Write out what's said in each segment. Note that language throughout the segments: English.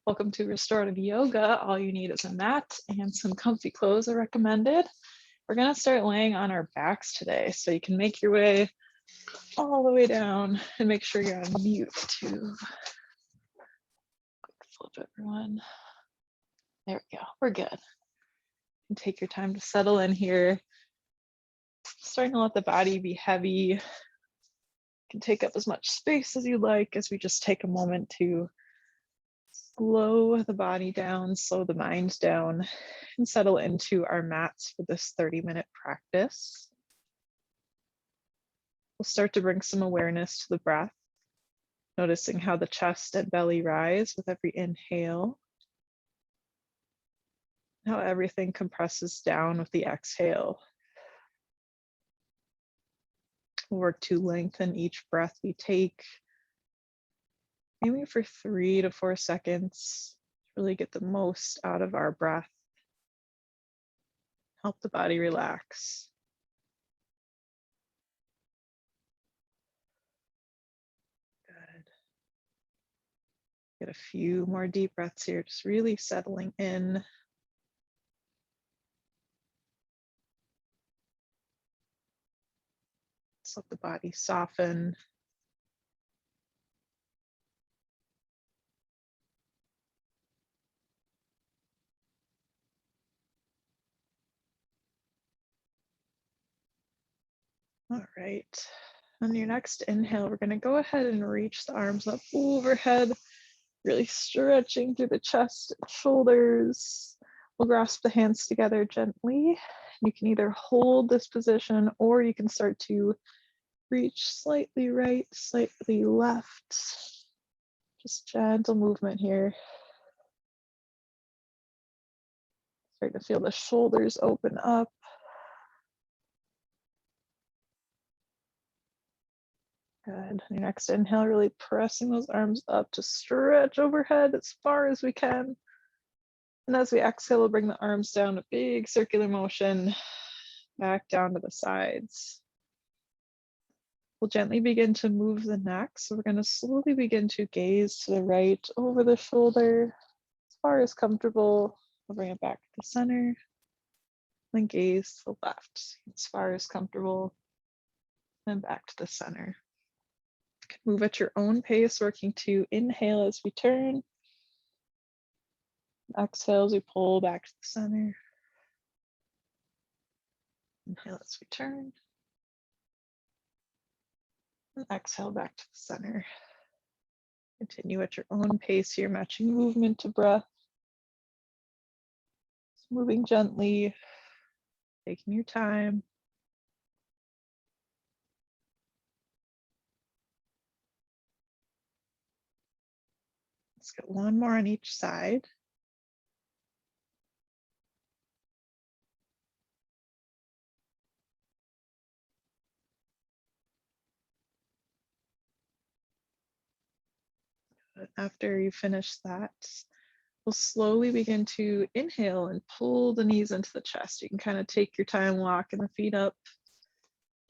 Welcome to Restorative Yoga. All you need is a mat and some comfy clothes are recommended. We're going to start laying on our backs today, so you can make your way all the way down and make sure you're on mute too. Quick flip, everyone. There we go. We're good. And take your time to settle in here. Starting to let the body be heavy. You can take up as much space as you like as we just take a moment to slow the body down, slow the mind down, and settle into our mats for this 30-minute practice. We'll start to bring some awareness to the breath, noticing how the chest and belly rise with every inhale, how everything compresses down with the exhale. We'll work to lengthen each breath we take, maybe for 3 to 4 seconds, to really get the most out of our breath. Help the body relax. Good. Get a few more deep breaths here, just really settling in. Just let the body soften. All right. On your next inhale, we're going to go ahead and reach the arms up overhead, really stretching through the chest and shoulders. We'll grasp the hands together gently. You can either hold this position or you can start to reach slightly right, slightly left. Just gentle movement here. Start to feel the shoulders open up. Good. Your next inhale, really pressing those arms up to stretch overhead as far as we can. And as we exhale, we'll bring the arms down, a big circular motion, back down to the sides. We'll gently begin to move the neck. So we're going to slowly begin to gaze to the right, over the shoulder, as far as comfortable. We'll bring it back to the center. Then gaze to the left, as far as comfortable. And back to the center. Move at your own pace, working to inhale as we turn. Exhale as we pull back to the center. Inhale as we turn. And exhale back to the center. Continue at your own pace here, matching movement to breath. Just moving gently, taking your time. Let's get one more on each side. After you finish that, we'll slowly begin to inhale and pull the knees into the chest. You can kind of take your time walking the feet up,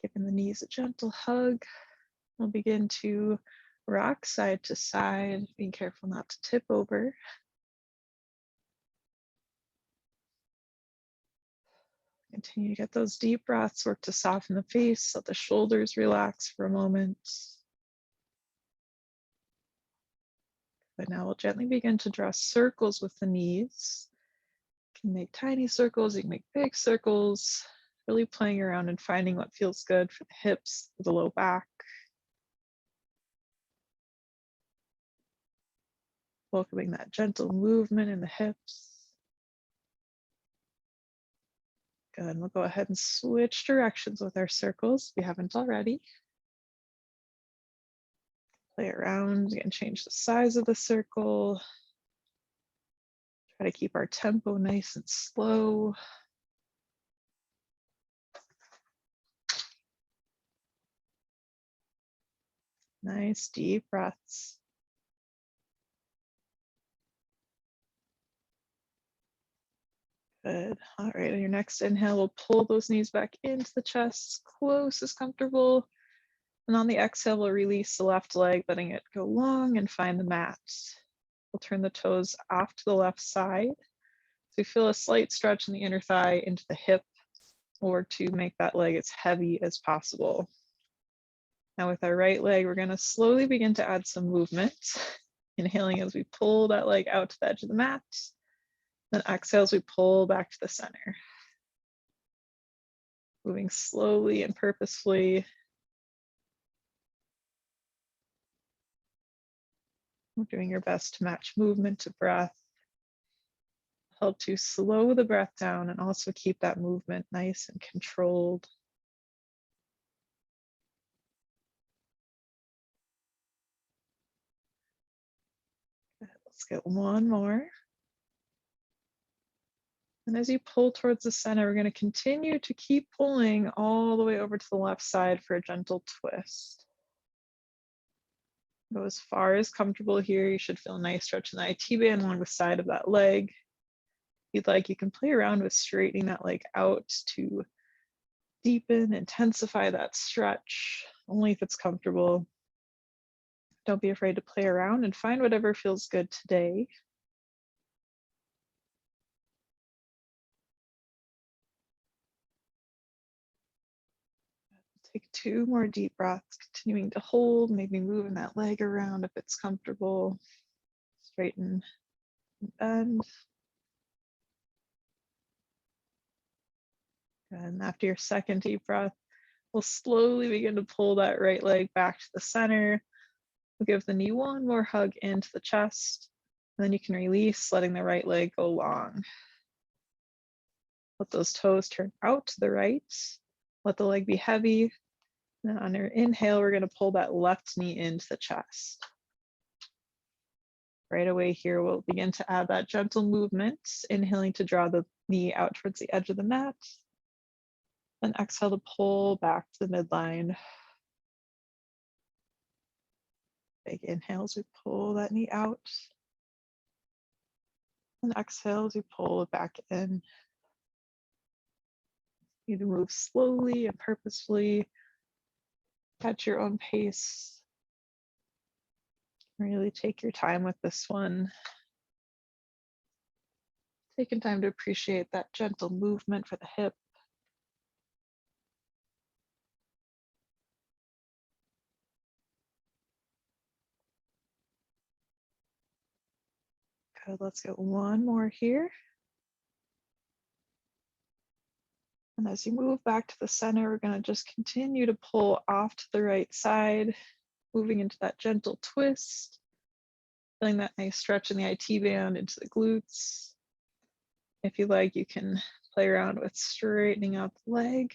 giving the knees a gentle hug. We'll begin to rock side to side, being careful not to tip over. Continue to get those deep breaths, work to soften the face, let the shoulders relax for a moment. But now we'll gently begin to draw circles with the knees. You can make tiny circles, you can make big circles, really playing around and finding what feels good for the hips, for the low back. Welcoming that gentle movement in the hips. Good, and we'll go ahead and switch directions with our circles if you haven't already. Play around, you can change the size of the circle. Try to keep our tempo nice and slow. Nice deep breaths. Good. All right, on your next inhale, we'll pull those knees back into the chest, close as comfortable. And on the exhale, we'll release the left leg, letting it go long and find the mat. We'll turn the toes off to the left side. So you feel a slight stretch in the inner thigh into the hip, or to make that leg as heavy as possible. Now with our right leg, we're going to slowly begin to add some movement. Inhaling as we pull that leg out to the edge of the mat. Then exhale as we pull back to the center. Moving slowly and purposefully. We're doing your best to match movement to breath. Help to slow the breath down and also keep that movement nice and controlled. Let's get one more. And as you pull towards the center, we're going to continue to keep pulling all the way over to the left side for a gentle twist. Go as far as comfortable here. You should feel a nice stretch in the IT band along the side of that leg. If you'd like, you can play around with straightening that leg out to deepen, intensify that stretch, only if it's comfortable. Don't be afraid to play around and find whatever feels good today. Take 2 more deep breaths, continuing to hold, maybe moving that leg around if it's comfortable. Straighten and bend. And after your second deep breath, we'll slowly begin to pull that right leg back to the center. We'll give the knee one more hug into the chest. And then you can release, letting the right leg go long. Let those toes turn out to the right. Let the leg be heavy. And on your inhale, we're going to pull that left knee into the chest. Right away here, we'll begin to add that gentle movement, inhaling to draw the knee out towards the edge of the mat. Then exhale to pull back to the midline. Big inhales, we pull that knee out. And exhales, we pull it back in. You need to move slowly and purposefully at your own pace. Really take your time with this one. Taking time to appreciate that gentle movement for the hip. Good, let's get one more here. And as you move back to the center, we're going to just continue to pull off to the right side, moving into that gentle twist, feeling that nice stretch in the IT band into the glutes. If you like, you can play around with straightening out the leg,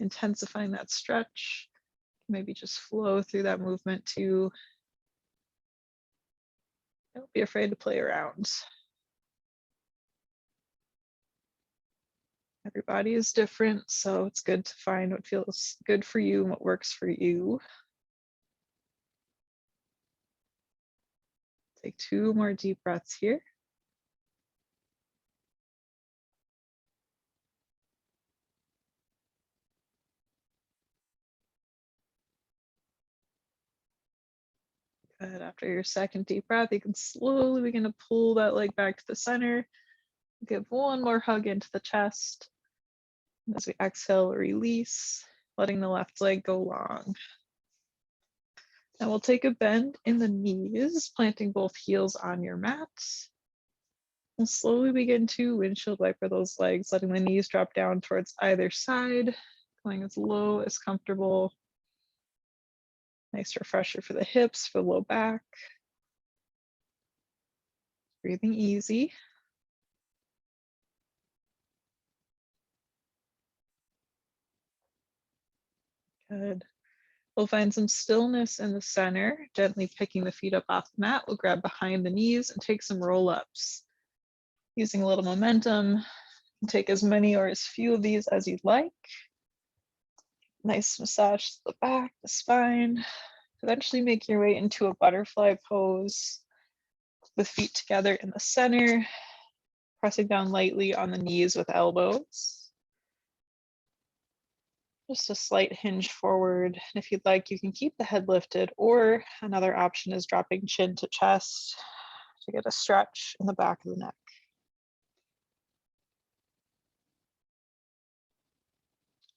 intensifying that stretch. Maybe just flow through that movement too. Don't be afraid to play around. Everybody is different, so it's good to find what feels good for you and what works for you. Take 2 more deep breaths here. Good. After your second deep breath, you can slowly begin to pull that leg back to the center. Give one more hug into the chest. As we exhale, release, letting the left leg go long. Now we'll take a bend in the knees, planting both heels on your mat. We'll slowly begin to windshield wiper those legs, letting the knees drop down towards either side, going as low as comfortable. Nice refresher for the hips, for the low back. Breathing easy. Good. We'll find some stillness in the center, gently picking the feet up off the mat. We'll grab behind the knees and take some roll-ups. Using a little momentum, take as many or as few of these as you'd like. Nice massage to the back, the spine. Eventually make your way into a butterfly pose with feet together in the center, pressing down lightly on the knees with elbows. Just a slight hinge forward. And if you'd like, you can keep the head lifted, or another option is dropping chin to chest, to get a stretch in the back of the neck.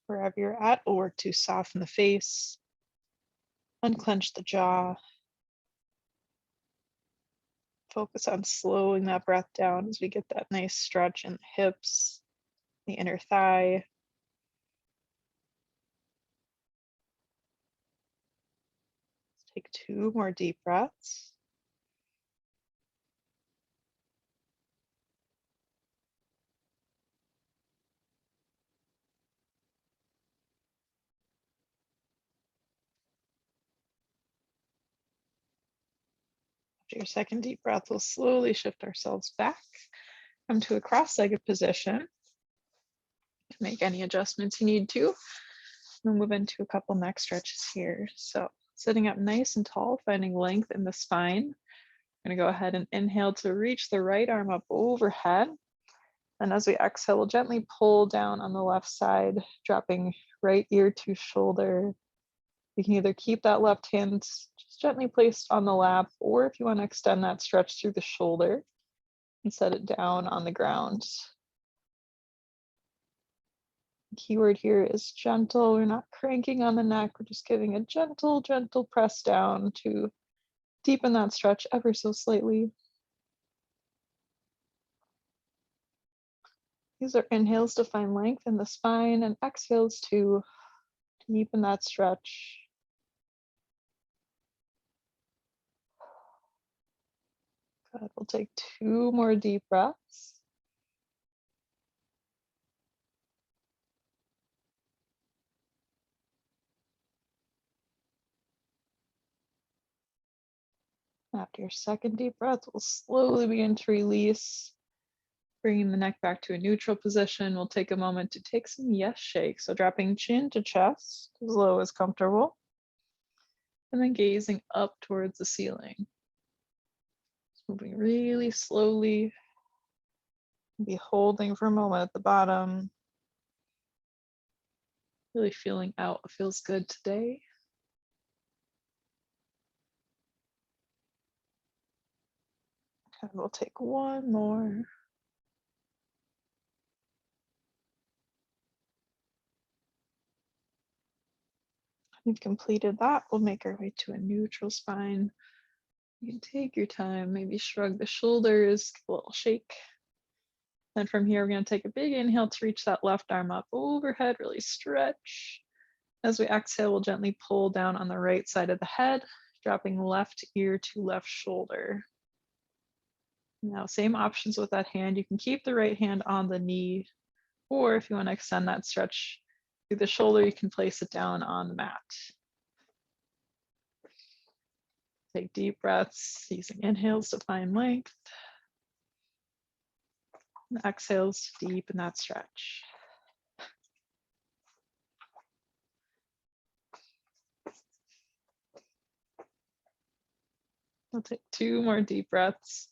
Wherever you're at, we'll work to soften the face, unclench the jaw. Focus on slowing that breath down as we get that nice stretch in the hips, the inner thigh. Let's take 2 more deep breaths. After your second deep breath, we'll slowly shift ourselves back, come to a cross-legged position. Make any adjustments you need to. We'll move into a couple neck stretches here. So sitting up nice and tall, finding length in the spine. I'm going to go ahead and inhale to reach the right arm up overhead. And as we exhale, we'll gently pull down on the left side, dropping right ear to shoulder. You can either keep that left hand just gently placed on the lap, or if you want to extend that stretch through the shoulder and set it down on the ground. The keyword here is gentle. We're not cranking on the neck. We're just giving a gentle, gentle press down to deepen that stretch ever so slightly. These are inhales to find length in the spine and exhales to deepen that stretch. Good. We'll take 2 more deep breaths. After your second deep breath, we'll slowly begin to release, bringing the neck back to a neutral position. We'll take a moment to take some yes shakes. So dropping chin to chest, as low as comfortable, and then gazing up towards the ceiling. Moving really slowly. Be holding for a moment at the bottom. Really feeling out what feels good today. And we'll take 1 more. We've completed that. We'll make our way to a neutral spine. You can take your time, maybe shrug the shoulders, give a little shake. Then from here, we're going to take a big inhale to reach that left arm up overhead, really stretch. As we exhale, we'll gently pull down on the right side of the head, dropping left ear to left shoulder. Now, same options with that hand. You can keep the right hand on the knee, or if you want to extend that stretch through the shoulder, you can place it down on the mat. Take deep breaths, using inhales to find length. And exhales to deepen that stretch. We'll take 2 more deep breaths.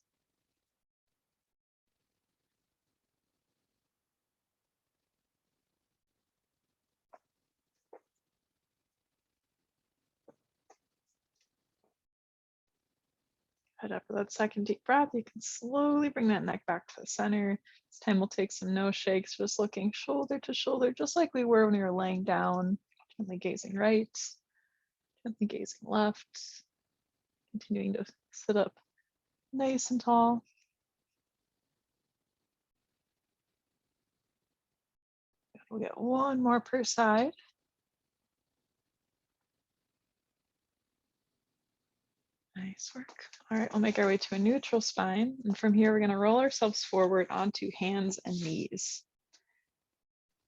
After that second deep breath, you can slowly bring that neck back to the center. This time we'll take some no shakes, just looking shoulder to shoulder, just like we were when we were laying down. Gently gazing right, gently gazing left. Continuing to sit up nice and tall. We'll get 1 more per side. Nice work. All right, we'll make our way to a neutral spine. And from here, we're going to roll ourselves forward onto hands and knees.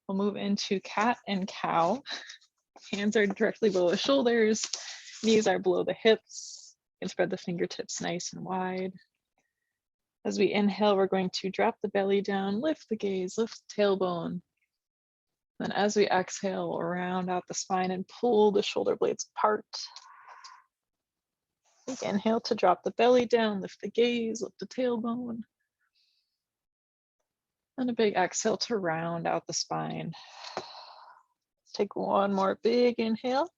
We'll move into cat and cow. Hands are directly below the shoulders. Knees are below the hips. You can spread the fingertips nice and wide. As we inhale, we're going to drop the belly down, lift the gaze, lift the tailbone. Then as we exhale, we'll round out the spine and pull the shoulder blades apart. Big inhale to drop the belly down, lift the gaze, lift the tailbone. And a big exhale to round out the spine. Let's take 1 more big inhale.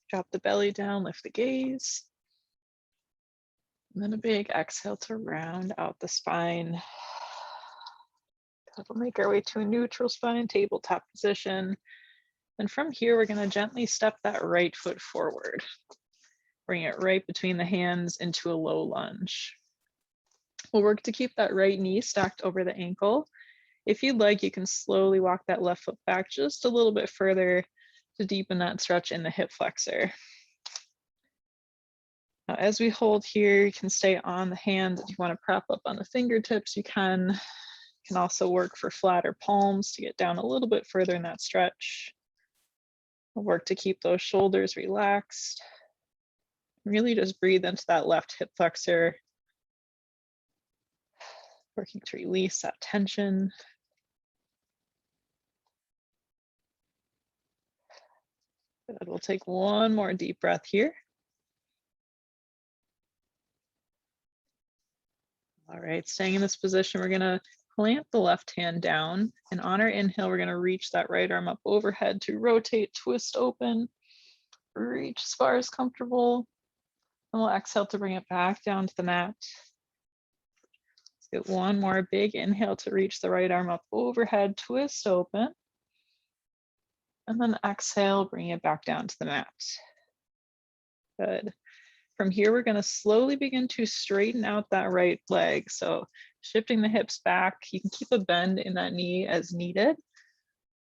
Drop the belly down, lift the gaze. And then a big exhale to round out the spine. We'll make our way to a neutral spine, tabletop position. And from here, we're going to gently step that right foot forward. Bring it right between the hands into a low lunge. We'll work to keep that right knee stacked over the ankle. If you'd like, you can slowly walk that left foot back just a little bit further to deepen that stretch in the hip flexor. Now, as we hold here, you can stay on the hands. If you want to prop up on the fingertips, you can. You can also work for flatter palms to get down a little bit further in that stretch. We'll work to keep those shoulders relaxed. Really just breathe into that left hip flexor. Working to release that tension. Good. We'll take one more deep breath here. All right, staying in this position, we're gonna plant the left hand down, and on our inhale, we're gonna reach that right arm up overhead to rotate, twist open, reach as far as comfortable, and we'll exhale to bring it back down to the mat. Let's get one more big inhale to reach the right arm up overhead, twist open, and then exhale, bring it back down to the mat. Good. From here, we're going to slowly begin to straighten out that right leg. So shifting the hips back, you can keep a bend in that knee as needed.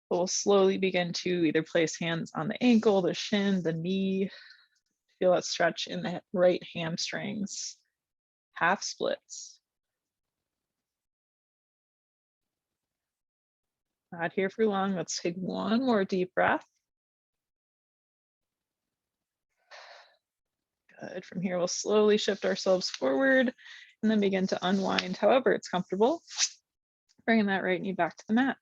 But we'll slowly begin to either place hands on the ankle, the shin, the knee. Feel that stretch in the right hamstrings. Half splits. Not here for long. Let's take one more deep breath. Good. From here, we'll slowly shift ourselves forward and then begin to unwind however it's comfortable. Bringing that right knee back to the mat.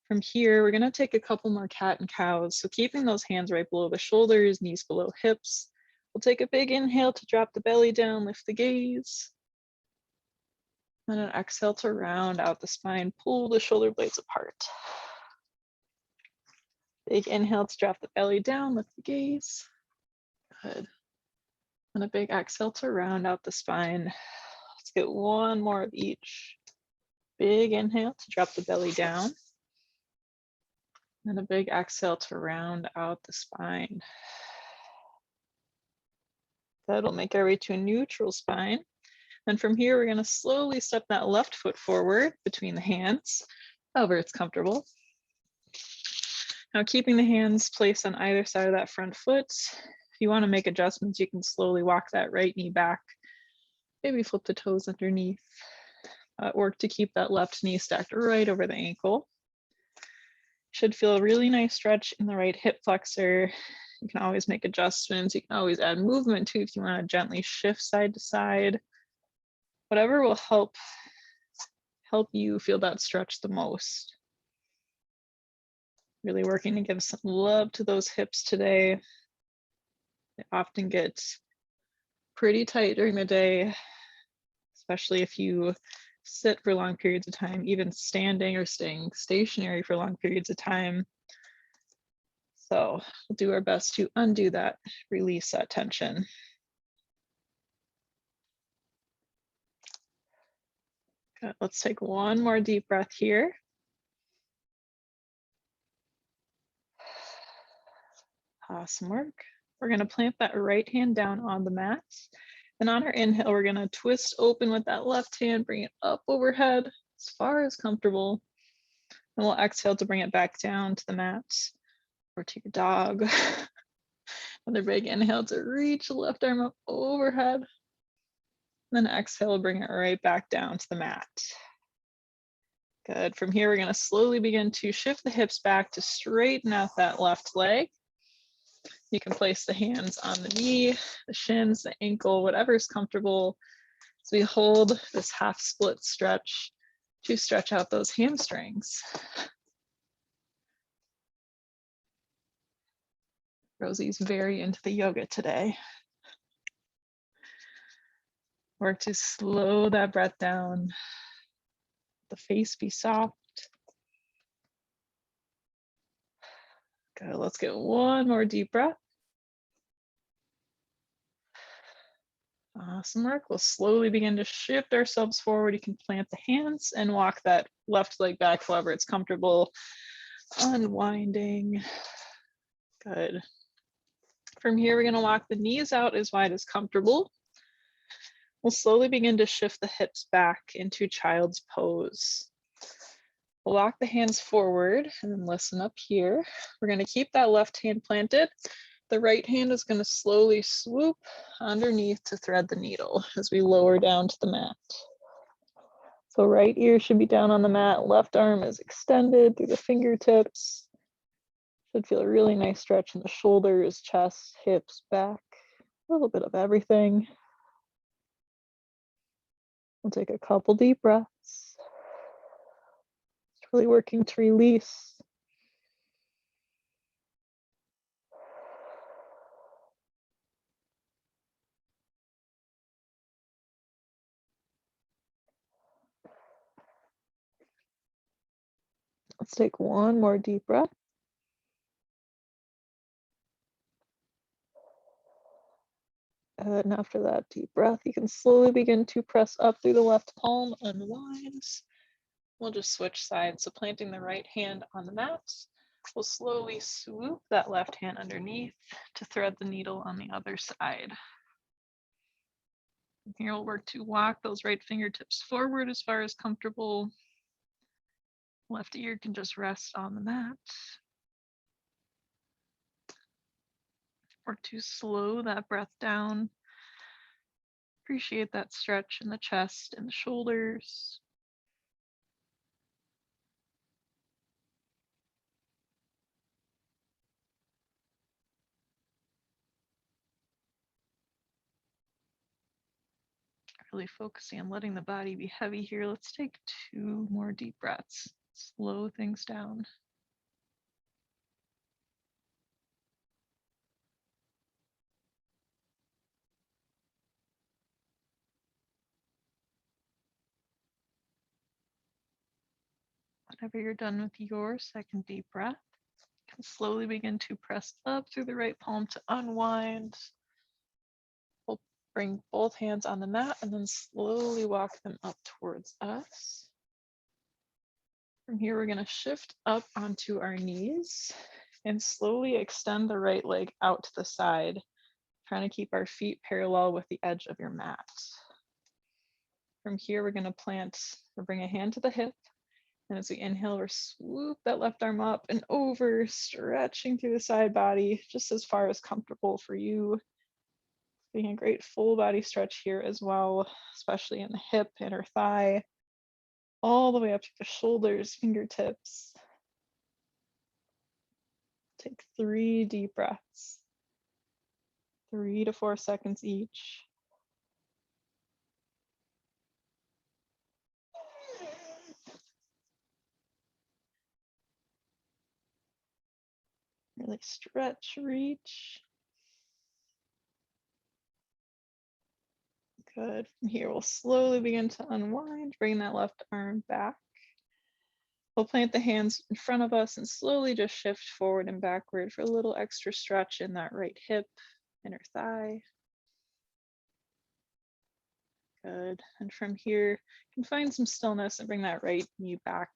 From here, we're going to take a couple more cat and cows. So keeping those hands right below the shoulders, knees below hips. We'll take a big inhale to drop the belly down, lift the gaze. And an exhale to round out the spine, pull the shoulder blades apart. Big inhale to drop the belly down, lift the gaze. Good. And a big exhale to round out the spine. Let's get one more of each. Big inhale to drop the belly down. And a big exhale to round out the spine. That'll make our way to a neutral spine. And from here, we're going to slowly step that left foot forward between the hands, however it's comfortable. Now, keeping the hands placed on either side of that front foot. If you want to make adjustments, you can slowly walk that right knee back. Maybe flip the toes underneath. Work to keep that left knee stacked right over the ankle. Should feel a really nice stretch in the right hip flexor. You can always make adjustments. You can always add movement too if you want to gently shift side to side. Whatever will help you feel that stretch the most. Really working to give some love to those hips today. They often get pretty tight during the day, especially if you sit for long periods of time, even standing or staying stationary for long periods of time. So we'll do our best to undo that, release that tension. Okay, let's take one more deep breath here. Awesome work. We're going to plant that right hand down on the mat. And on our inhale, we're going to twist open with that left hand, bring it up overhead as far as comfortable. And we'll exhale to bring it back down to the mat or to your dog. Another big inhale to reach the left arm up overhead. And then exhale, bring it right back down to the mat. Good. From here, we're going to slowly begin to shift the hips back to straighten out that left leg. You can place the hands on the knee, the shins, the ankle, whatever is comfortable. As we hold this half split stretch to stretch out those hamstrings. Rosie's very into the yoga today. Work to slow that breath down. The face be soft. Good, let's get one more deep breath. Awesome work. We'll slowly begin to shift ourselves forward. You can plant the hands and walk that left leg back, however it's comfortable. Unwinding. Good. From here, we're going to walk the knees out as wide as comfortable. We'll slowly begin to shift the hips back into child's pose. We'll walk the hands forward and then listen up here. We're going to keep that left hand planted. The right hand is going to slowly swoop underneath to thread the needle as we lower down to the mat. So right ear should be down on the mat. Left arm is extended through the fingertips. Should feel a really nice stretch in the shoulders, chest, hips, back, a little bit of everything. We'll take a couple deep breaths. Just really working to release. Let's take one more deep breath. And after that deep breath, you can slowly begin to press up through the left palm, unwind. We'll just switch sides. So planting the right hand on the mat, we'll slowly swoop that left hand underneath to thread the needle on the other side. Here we'll work to walk those right fingertips forward as far as comfortable. Left ear can just rest on the mat. Or to slow that breath down. Appreciate that stretch in the chest and the shoulders. Really focusing on letting the body be heavy here. Let's take 2 more deep breaths. Slow things down. Whenever you're done with your second deep breath, you can slowly begin to press up through the right palm to unwind. We'll bring both hands on the mat and then slowly walk them up towards us. From here, we're going to shift up onto our knees and slowly extend the right leg out to the side, trying to keep our feet parallel with the edge of your mat. From here, we're going to bring a hand to the hip. And as we inhale, we're swoop that left arm up and over, stretching through the side body, just as far as comfortable for you. Being a great full body stretch here as well, especially in the hip, inner thigh, all the way up to the shoulders, fingertips. Take 3 deep breaths, 3 to 4 seconds each. Really stretch, reach. Good. From here, we'll slowly begin to unwind, bring that left arm back. We'll plant the hands in front of us and slowly just shift forward and backward for a little extra stretch in that right hip, inner thigh. Good. And from here, you can find some stillness and bring that right knee back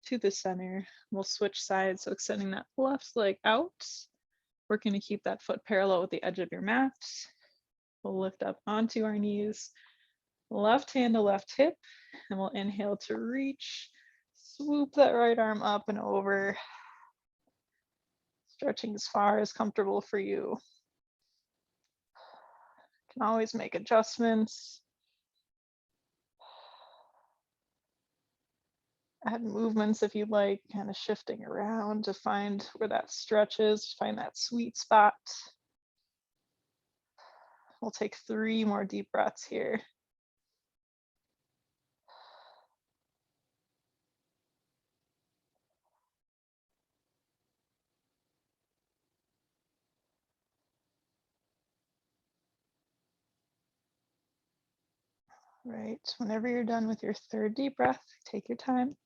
to the center. We'll switch sides, so extending that left leg out. Working to keep that foot parallel with the edge of your mat. We'll lift up onto our knees, left hand to left hip, and we'll inhale to reach. Swoop that right arm up and over, stretching as far as comfortable for you. Can always make adjustments. Add movements if you'd like, kind of shifting around to find where that stretch is, find that sweet spot. We'll take 3 more deep breaths here. Right, whenever you're done with your 3rd deep breath, take your time.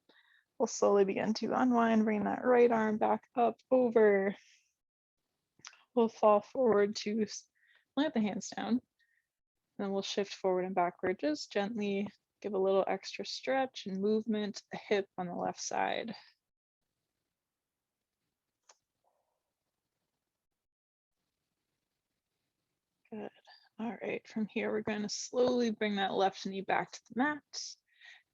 We'll slowly begin to unwind, bring that right arm back up over. We'll fall forward to plant the hands down. Then we'll shift forward and backward. Just gently give a little extra stretch and movement, a hip on the left side. Good. All right, from here, we're going to slowly bring that left knee back to the mat.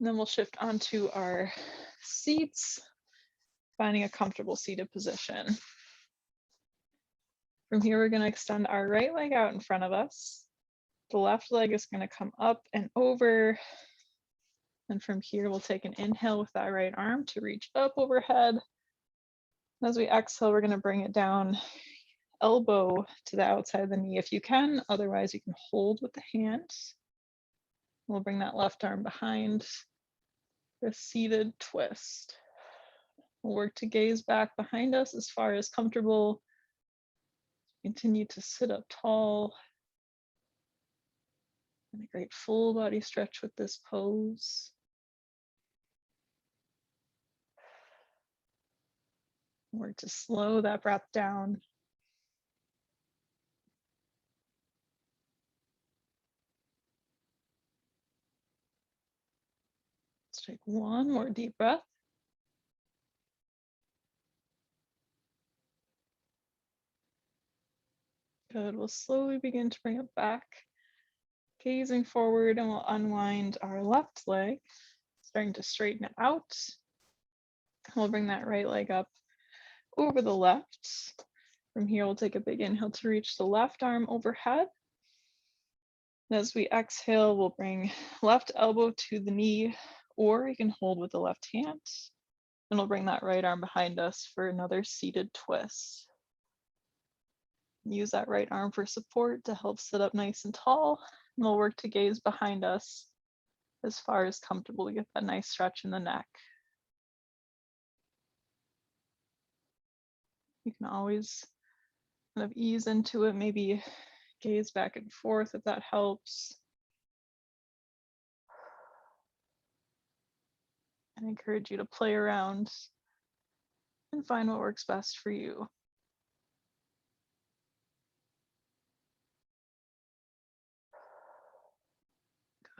And then we'll shift onto our seats, finding a comfortable seated position. From here, we're going to extend our right leg out in front of us. The left leg is going to come up and over. And from here, we'll take an inhale with that right arm to reach up overhead. And as we exhale, we're going to bring it down, elbow to the outside of the knee if you can. Otherwise, you can hold with the hand. We'll bring that left arm behind for a seated twist. We'll work to gaze back behind us as far as comfortable. Continue to sit up tall. And a great full body stretch with this pose. Work to slow that breath down. Let's take one more deep breath. Good, we'll slowly begin to bring it back. Gazing forward, and we'll unwind our left leg, starting to straighten it out. We'll bring that right leg up over the left. From here, we'll take a big inhale to reach the left arm overhead. And as we exhale, we'll bring left elbow to the knee, or you can hold with the left hand. And we'll bring that right arm behind us for another seated twist. Use that right arm for support to help sit up nice and tall. And we'll work to gaze behind us as far as comfortable to get that nice stretch in the neck. You can always kind of ease into it, maybe gaze back and forth if that helps. I encourage you to play around and find what works best for you.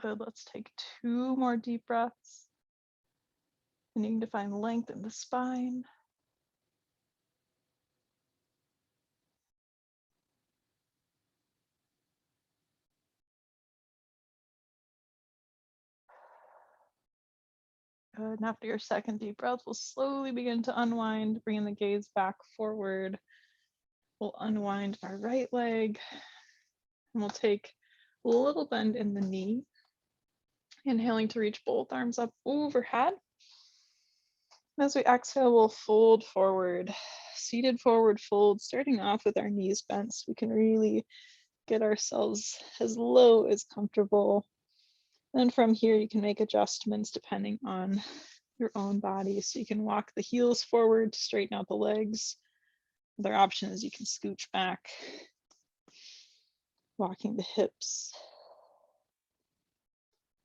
Good, let's take 2 more deep breaths. Needing to find length in the spine. Good, and after your second deep breath, we'll slowly begin to unwind, bringing the gaze back forward. We'll unwind our right leg, and we'll take a little bend in the knee. Inhaling to reach both arms up overhead. And as we exhale, we'll fold forward, seated forward fold, starting off with our knees bent so we can really get ourselves as low as comfortable. And from here, you can make adjustments depending on your own body. So you can walk the heels forward to straighten out the legs. Other option is you can scooch back, walking the hips.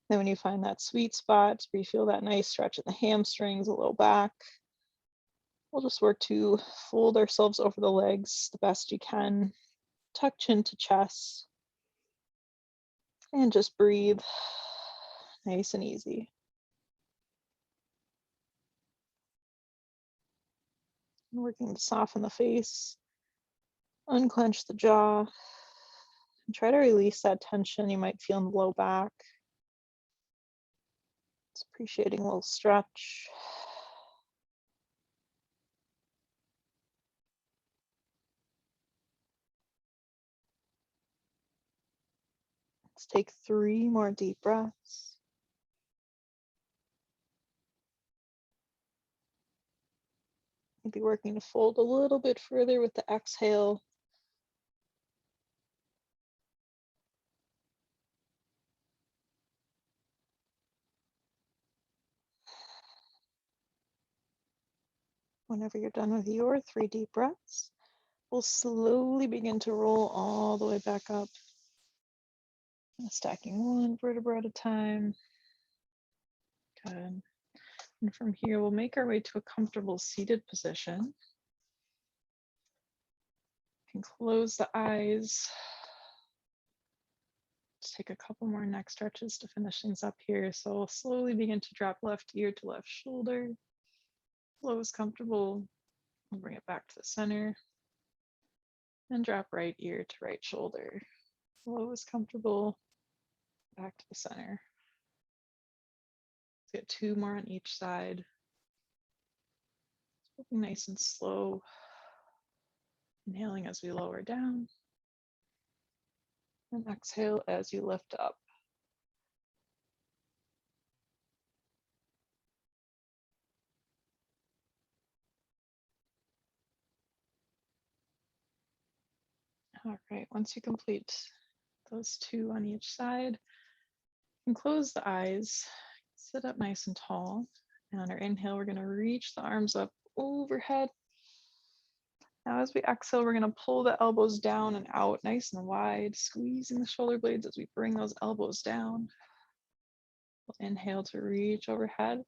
Then when you find that sweet spot where you feel that nice stretch in the hamstrings, a little back, we'll just work to fold ourselves over the legs the best you can. Tuck chin to chest. And just breathe nice and easy. Working to soften the face, unclench the jaw, and try to release that tension you might feel in the low back. Just appreciating a little stretch. Let's take 3 more deep breaths. Maybe working to fold a little bit further with the exhale. Whenever you're done with your 3 deep breaths, we'll slowly begin to roll all the way back up. Stacking 1 vertebra at a time. Good. And from here, we'll make our way to a comfortable seated position. You can close the eyes. Let's take a couple more neck stretches to finish things up here. So we'll slowly begin to drop left ear to left shoulder. Slow as comfortable. We'll bring it back to the center. And drop right ear to right shoulder. Slow as comfortable. Back to the center. Let's get 2 more on each side. Nice and slow. Inhaling as we lower down. And exhale as you lift up. All right, once you complete those 2 on each side, you can close the eyes, sit up nice and tall. And on our inhale, we're gonna reach the arms up overhead. Now as we exhale, we're gonna pull the elbows down and out nice and wide, squeezing the shoulder blades as we bring those elbows down. We'll inhale to reach overhead.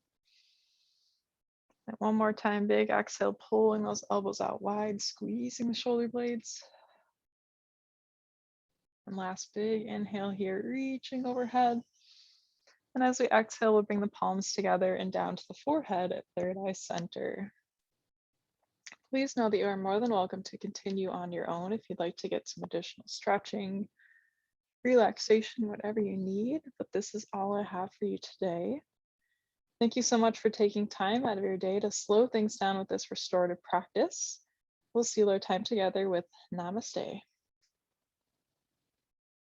And one more time, big exhale, pulling those elbows out wide, squeezing the shoulder blades. And last big inhale here, reaching overhead. And as we exhale, we'll bring the palms together and down to the forehead at third eye center. Please know that you are more than welcome to continue on your own if you'd like to get some additional stretching, relaxation, whatever you need, but this is all I have for you today. Thank you so much for taking time out of your day to slow things down with this restorative practice. We'll seal our time together with Namaste.